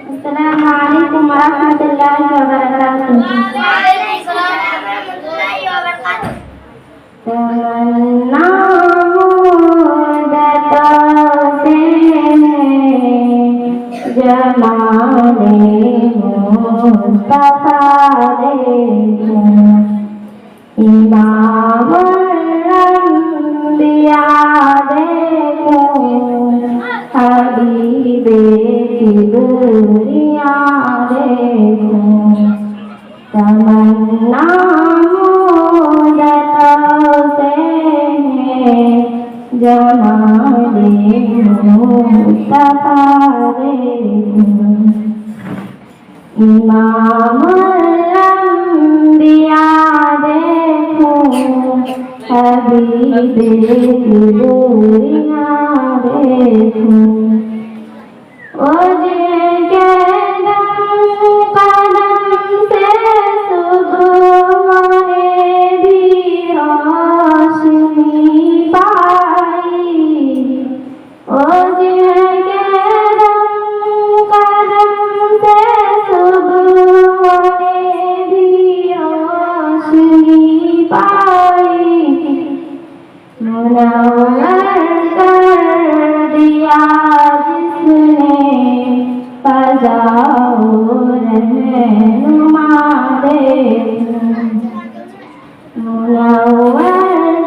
السلام علیکم ورحمۃ اللہ وبرکاتہ. تمنا مدتوں سے جمال مصطفیٰ دیکھوں، امام الانبیاء دیکھوں، حبیب کبریاء دیکھوں. تمنا مدتوں سے جمال مصطفیٰ دیکھوں، امام الانبیاء دیکھوں، حبیب کبریاء دیکھوں. وہ جن کے قدم سے صبح نے بھی روشنی پائی، وہ جن کے قدم سے صبح نے بھی روشنی پائی، منور کر دیا جس نے فضا و رہنما دیکھوں. منور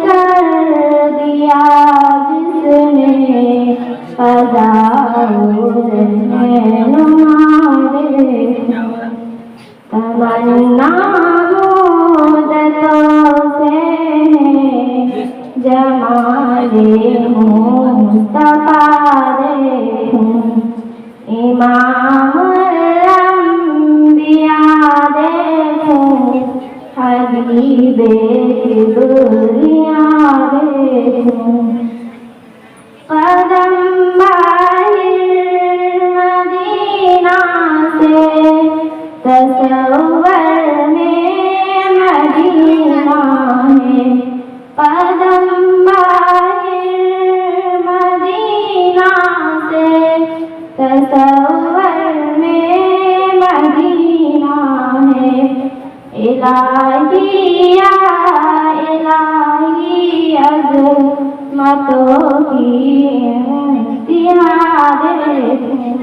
کر دیا جس نے فضا و رہنما دیکھوں. تمنا مدتوں سے جمال مصطفیٰ دیکھوں، امام الانبیاء دیکھوں، حبیب کبریاء دیکھوں. قدم باہر مدینہ سے تصور میں مدینہ ہے، قدم باہر مدینہ سے تصور میں مدینہ ہے. الہی یا الہی عظمتوں کی انتہا دیکھوں،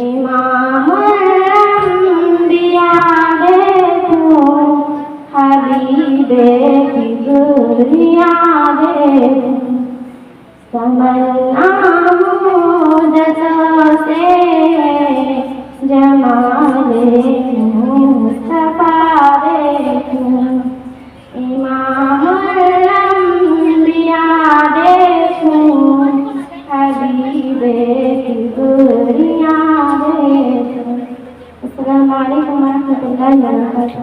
امام الانبیاء دیکھوں، حبیب کبریاء دیکھوں. تمنا مدتوں سے جمال مصطفیٰ دیکھوں، امام الانبیاء دیکھوں، حبیب کبریاء دیکھوں. السلام علیکم ورحمۃ اللہ وبرکاتہ.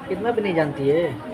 کتنا بھی نہیں جانتی ہے.